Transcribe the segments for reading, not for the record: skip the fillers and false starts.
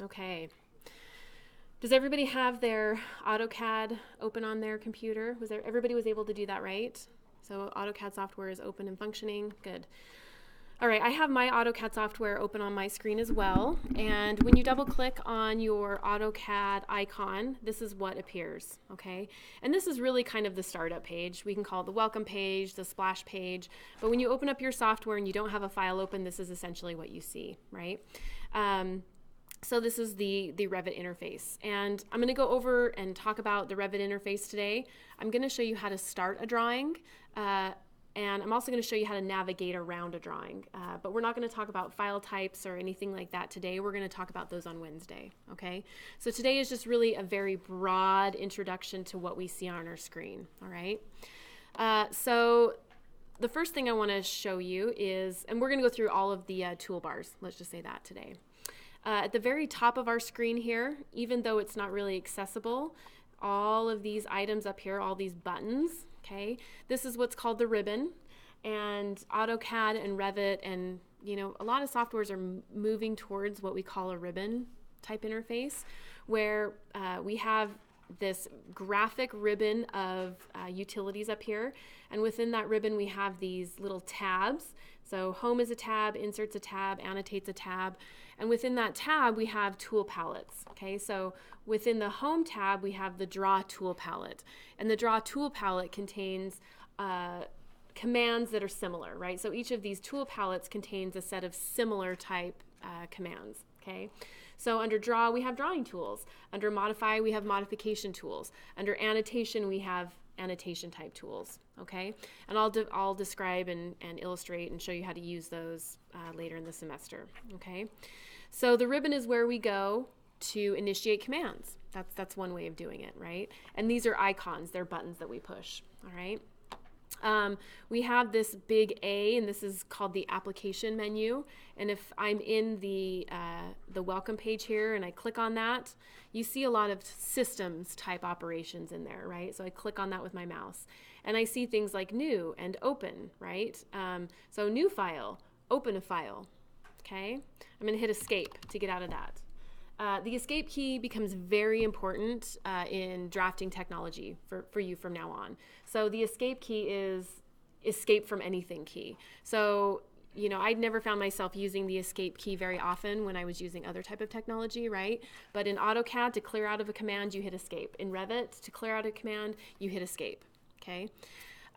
Okay. Does everybody have their AutoCAD open on their computer? Everybody was able to do that, right? So AutoCAD software is open and functioning. Good. All right, I have my AutoCAD software open on my screen as well. And when you double click on your AutoCAD icon, this is what appears, okay? And this is really kind of the startup page. We can call it the welcome page, the splash page. But when you open up your software and you don't have a file open, this is essentially what you see, right? So this is the Revit interface. And I'm going to go over and talk about the Revit interface today. I'm going to show you how to start a drawing. And I'm also going to show you how to navigate around a drawing. But we're not going to talk about file types or anything like that today. We're going to talk about those on Wednesday, okay? So today is just really a very broad introduction to what we see on our screen, all right? So the first thing I want to show you is, and we're going to go through all of the toolbars, let's just say that today. At the very top of our screen here, even though it's not really accessible, all of these items up here, all these buttons, okay, this is what's called the ribbon. And AutoCAD and Revit and, you know, a lot of softwares are moving towards what we call a ribbon type interface, where we have this graphic ribbon of utilities up here. And within that ribbon, we have these little tabs. So home is a tab, inserts a tab, annotates a tab. And within that tab, we have tool palettes. Okay, so within the home tab, we have the draw tool palette. And the draw tool palette contains commands that are similar, right? So each of these tool palettes contains a set of similar type commands. Okay, so under draw, we have drawing tools. Under modify, we have modification tools. Under annotation, we have annotation type tools, okay? And I'll describe and illustrate and show you how to use those later in the semester, okay? So the ribbon is where we go to initiate commands. That's one way of doing it, right? And these are icons, they're buttons that we push, all right? We have this big A, and this is called the application menu. And if I'm in the welcome page here and I click on that, you see a lot of systems type operations in there, right? So I click on that with my mouse. And I see things like new and open, right? So new file, open a file, okay? I'm going to hit escape to get out of that. The escape key becomes very important in drafting technology for you from now on. So the escape key is escape from anything key. So, you know, I'd never found myself using the escape key very often when I was using other type of technology, right? But in AutoCAD, to clear out of a command, you hit escape. In Revit, to clear out a command, you hit escape, okay?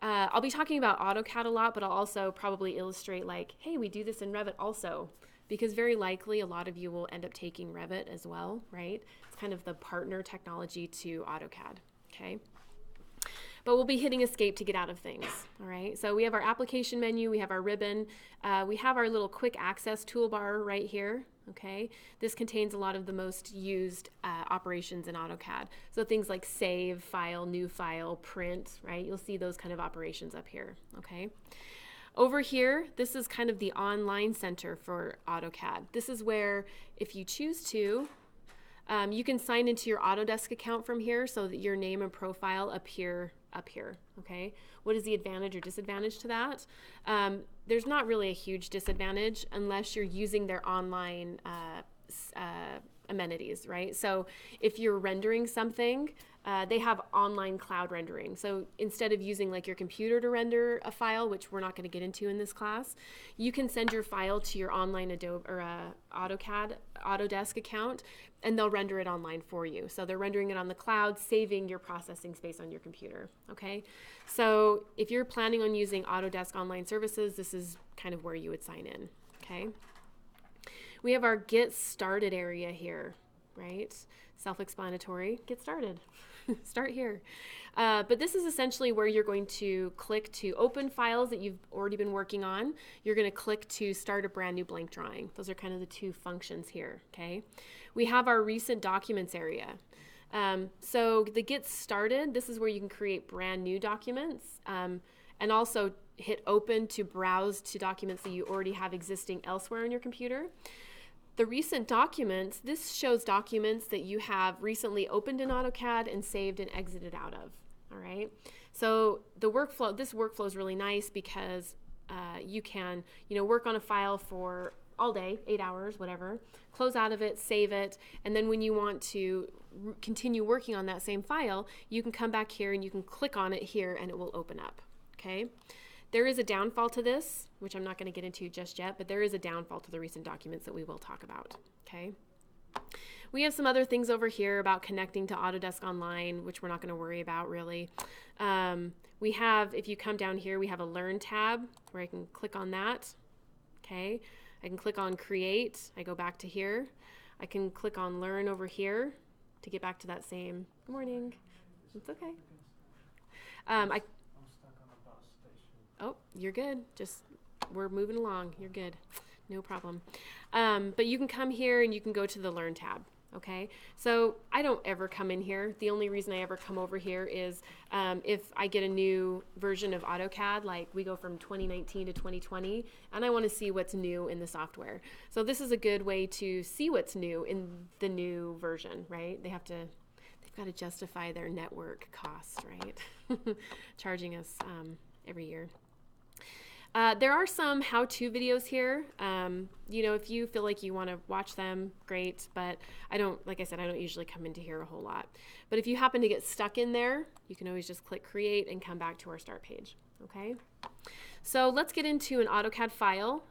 I'll be talking about AutoCAD a lot, but I'll also probably illustrate like, hey, we do this in Revit also. Because very likely a lot of you will end up taking Revit as well, right? It's kind of the partner technology to AutoCAD, okay? But we'll be hitting escape to get out of things, all right? So we have our application menu, we have our ribbon, we have our little quick access toolbar right here, okay? This contains a lot of the most used operations in AutoCAD. So things like save, file, new file, print, right? You'll see those kind of operations up here, okay? Over here, this is kind of the online center for AutoCAD. This is where, if you choose to, you can sign into your Autodesk account from here so that your name and profile appear up here, okay? What is the advantage or disadvantage to that? There's not really a huge disadvantage unless you're using their online amenities, right? So if you're rendering something, they have online cloud rendering. So instead of using like your computer to render a file, which we're not going to get into in this class, you can send your file to your online Adobe or AutoCAD Autodesk account, and they'll render it online for you. So they're rendering it on the cloud, saving your processing space on your computer. Okay. So if you're planning on using Autodesk Online Services, this is kind of where you would sign in. Okay. We have our Get Started area here, right? Self-explanatory. Get started. Start here. But this is essentially where you're going to click to open files that you've already been working on. You're going to click to start a brand new blank drawing. Those are kind of the two functions here, okay? We have our recent documents area. So the Get Started, this is where you can create brand new documents and also hit open to browse to documents that you already have existing elsewhere on your computer. The recent documents, this shows documents that you have recently opened in AutoCAD and saved and exited out of, all right? So the workflow, this workflow is really nice because you can, work on a file for all day, 8 hours, whatever. Close out of it, save it, and then when you want to continue working on that same file, you can come back here and you can click on it here and it will open up, okay? There is a downfall to this, which I'm not going to get into just yet, but there is a downfall to the recent documents that we will talk about, okay? We have some other things over here about connecting to Autodesk Online, which we're not going to worry about really. We have, if you come down here, we have a Learn tab where I can click on that, okay? I can click on Create. I go back to here. I can click on Learn over here to get back to that same, good morning. It's okay. I'm stuck on a bus station. Oh, you're good. Just, we're moving along. You're good. No problem. But you can come here and you can go to the Learn tab. Okay, so I don't ever come in here. The only reason I ever come over here is if I get a new version of AutoCAD, like we go from 2019 to 2020, and I want to see what's new in the software. So this is a good way to see what's new in the new version, right? They've got to justify their network costs, right? Charging us every year. There are some how-to videos here. You know, if you feel like you want to watch them, great, but I don't, like I said, I don't usually come into here a whole lot. But if you happen to get stuck in there, you can always just click Create and come back to our start page, okay? So let's get into an AutoCAD file.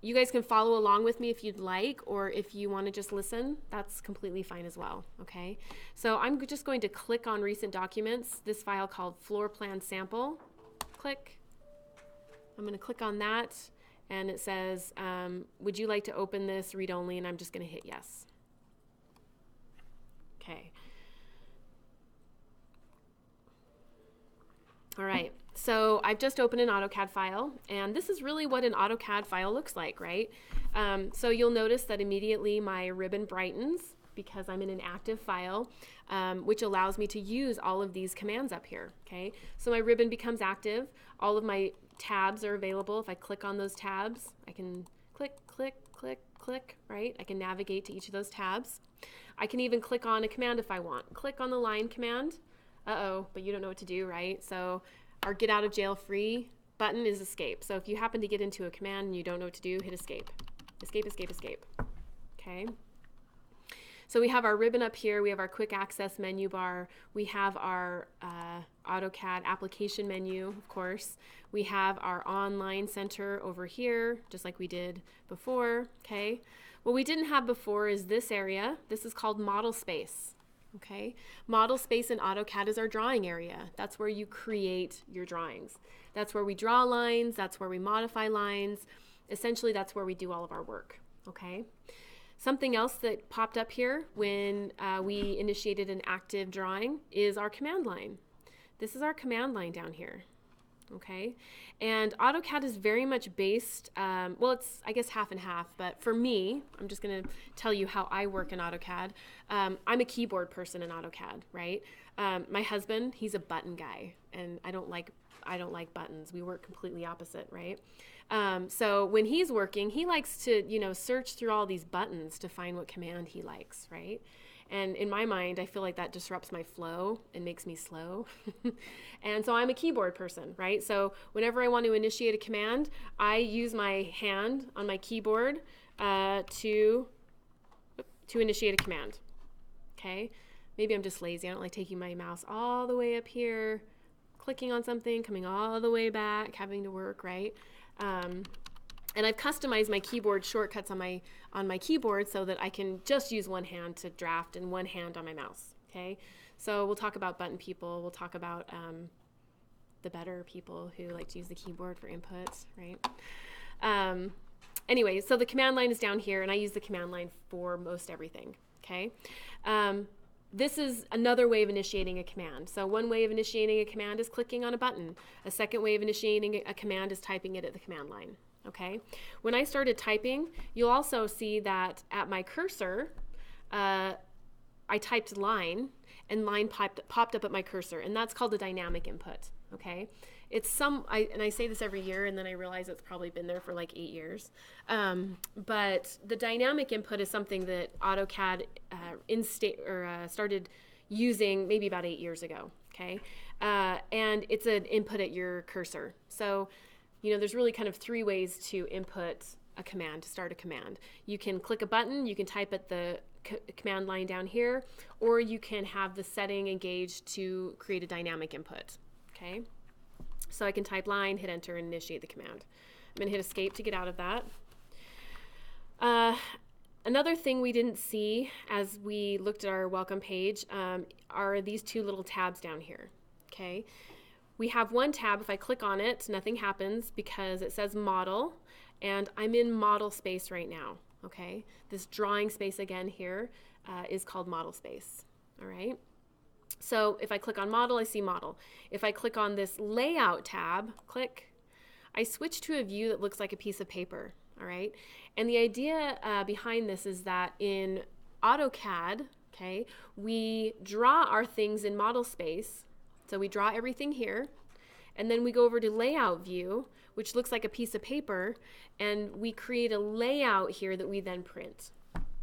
You guys can follow along with me if you'd like, or if you want to just listen, that's completely fine as well, okay? So I'm just going to click on Recent Documents, this file called Floor Plan Sample, click. I'm going to click on that, and it says, would you like to open this read-only? And I'm just going to hit yes. Okay. All right, so I've just opened an AutoCAD file, and this is really what an AutoCAD file looks like, right? So you'll notice that immediately my ribbon brightens because I'm in an active file, which allows me to use all of these commands up here, okay? So my ribbon becomes active. All of my tabs are available. If I click on those tabs, I can click, click, click, click, right? I can navigate to each of those tabs. I can even click on a command if I want. Click on the line command. Uh-oh, but you don't know what to do, right? So our get out of jail free button is escape. So if you happen to get into a command and you don't know what to do, hit escape. Escape, escape, escape. Okay. So we have our ribbon up here, we have our quick access menu bar, we have our AutoCAD application menu, of course, we have our online center over here, just like we did before, okay? What we didn't have before is this area. This is called model space, okay? Model space in AutoCAD is our drawing area. That's where you create your drawings. That's where we draw lines, that's where we modify lines. Essentially, that's where we do all of our work, okay? Something else that popped up here when we initiated an active drawing is our command line. This is our command line down here, okay? And AutoCAD is very much based, well, it's, I guess, half and half, but for me, I'm just going to tell you how I work in AutoCAD. I'm a keyboard person in AutoCAD, right? My husband, he's a button guy, and I don't like buttons. We work completely opposite, right? So when he's working, he likes to, you know, search through all these buttons to find what command he likes, right? And in my mind, I feel like that disrupts my flow and makes me slow. And so I'm a keyboard person, right? So whenever I want to initiate a command, I use my hand on my keyboard to initiate a command, okay? Maybe I'm just lazy. I don't like taking my mouse all the way up here, clicking on something, coming all the way back, having to work, right? And I've customized my keyboard shortcuts on my keyboard so that I can just use one hand to draft and one hand on my mouse, okay? So we'll talk about button people. We'll talk about the better people who like to use the keyboard for inputs, right? Anyway, so the command line is down here, and I use the command line for most everything, okay? This is another way of initiating a command. So one way of initiating a command is clicking on a button. A second way of initiating a command is typing it at the command line, okay? When I started typing, you'll also see that at my cursor, I typed line, and line popped up at my cursor, and that's called a dynamic input, okay? It's and I say this every year, and then I realize it's probably been there for like 8 years. But the dynamic input is something that AutoCAD started using maybe about 8 years ago, okay? And it's an input at your cursor. So, you know, there's really kind of 3 ways to input a command, to start a command. You can click a button, you can type at the command line down here, or you can have the setting engaged to create a dynamic input, okay? So I can type line, hit enter, and initiate the command. I'm going to hit escape to get out of that. Another thing we didn't see as we looked at our welcome page are these two little tabs down here, okay? We have one tab, if I click on it, nothing happens because it says model, and I'm in model space right now, okay? This drawing space again here is called model space, all right? So if I click on model, I see model. If I click on this layout tab, click, I switch to a view that looks like a piece of paper, all right? And the idea behind this is that in AutoCAD, okay, we draw our things in model space. So we draw everything here, and then we go over to layout view, which looks like a piece of paper, and we create a layout here that we then print,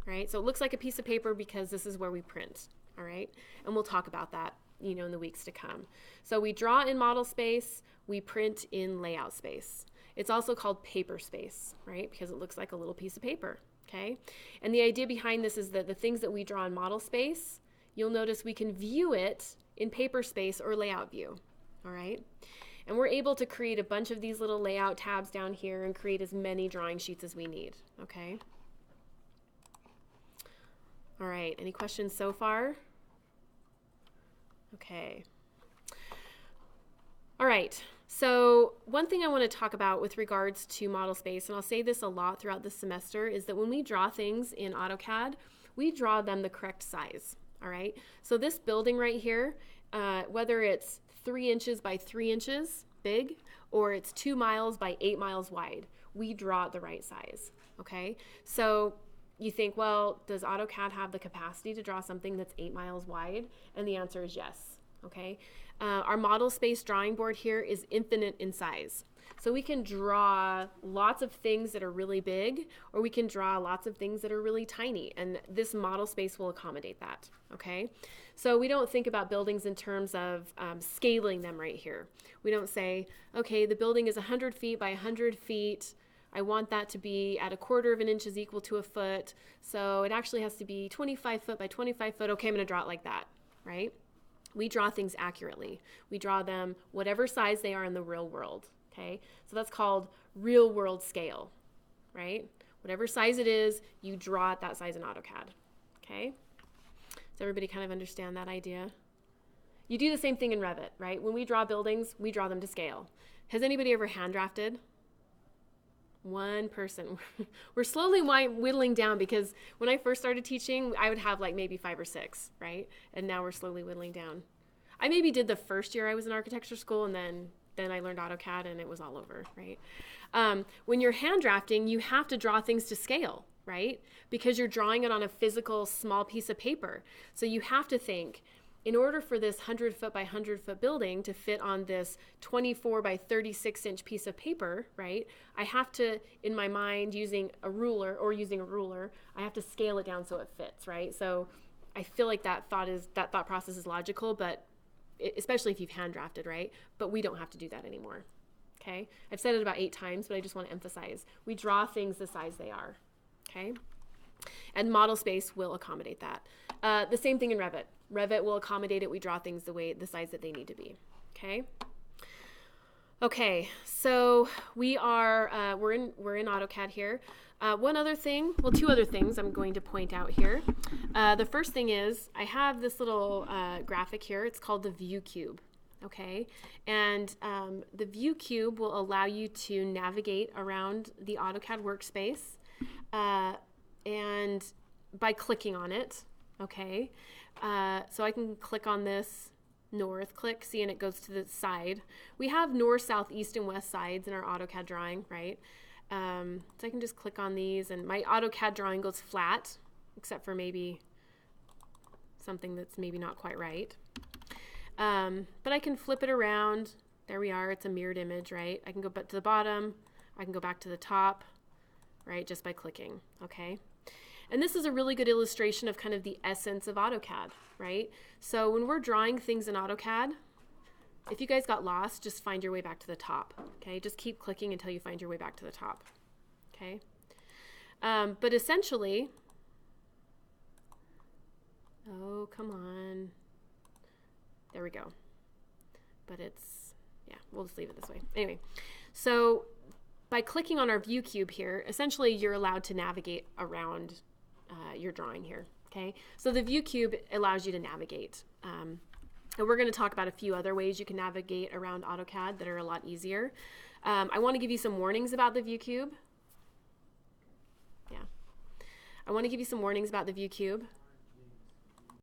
right? So it looks like a piece of paper because this is where we print, all right? And we'll talk about that, you know, in the weeks to come. So we draw in model space, we print in layout space. It's also called paper space, right? Because it looks like a little piece of paper, okay? And the idea behind this is that the things that we draw in model space, you'll notice we can view it in paper space or layout view, all right? And we're able to create a bunch of these little layout tabs down here and create as many drawing sheets as we need, okay? All right, any questions so far? Okay. All right, so one thing I want to talk about with regards to model space, and I'll say this a lot throughout the semester, is that when we draw things in AutoCAD, we draw them the correct size, all right? So this building right here, whether it's 3 inches by 3 inches big, or it's 2 miles by 8 miles wide, we draw it the right size, okay? So you think, well, does AutoCAD have the capacity to draw something that's 8 miles wide? And the answer is yes, okay? Our model space drawing board here is infinite in size. So we can draw lots of things that are really big, or we can draw lots of things that are really tiny, and this model space will accommodate that, okay? So we don't think about buildings in terms of scaling them right here. We don't say, okay, the building is 100 feet by 100 feet. I want that to be at 1/4 of an inch is equal to a foot. So it actually has to be 25 foot by 25 foot. Okay, I'm gonna draw it like that, right? We draw things accurately. We draw them whatever size they are in the real world, okay? So that's called real world scale, right? Whatever size it is, you draw it that size in AutoCAD, okay? Does everybody kind of understand that idea? You do the same thing in Revit, right? When we draw buildings, we draw them to scale. Has anybody ever hand drafted? One person. We're slowly whittling down, because when I first started teaching, I would have like maybe 5 or 6, right? And now we're slowly whittling down. I maybe did the first year I was in architecture school, and then I learned AutoCAD and it was all over, right? When you're hand drafting, you have to draw things to scale, right? Because you're drawing it on a physical small piece of paper. So you have to think, in order for this 100 foot by 100 foot building to fit on this 24 by 36 inch piece of paper, right? I have to, in my mind, using a ruler, I have to scale it down so it fits, right? So I feel like that thought process is logical, but especially if you've hand drafted, right? But we don't have to do that anymore, okay? I've said it about 8 times, but I just want to emphasize, we draw things the size they are, okay? And model space will accommodate that. The same thing in Revit. Revit will accommodate it. We draw things the size that they need to be, okay? Okay, so we're in AutoCAD here. One other thing, well, 2 other things I'm going to point out here. The first thing is I have this little graphic here. It's called the view cube, okay? And the view cube will allow you to navigate around the AutoCAD workspace and by clicking on it, okay? So I can click on this north, see, and it goes to the side. We have north, south, east, and west sides in our AutoCAD drawing, right? So I can just click on these, and my AutoCAD drawing goes flat, except for maybe something that's maybe not quite right. But I can flip it around. There we are. It's a mirrored image, right? I can go back to the bottom. I can go back to the top, right, just by clicking, okay? And this is a really good illustration of kind of the essence of AutoCAD, right? So when we're drawing things in AutoCAD, if you guys got lost, just find your way back to the top, okay? Just keep clicking until you find your way back to the top, okay? But essentially, oh, come on. There we go. But it's, yeah, we'll just leave it this way. Anyway, so by clicking on our view cube here, essentially you're allowed to navigate around your drawing here, okay? So the view cube allows you to navigate. And we're going to talk about a few other ways you can navigate around AutoCAD that are a lot easier. I want to give you some warnings about the view cube. Yeah. I want to give you some warnings about the view cube.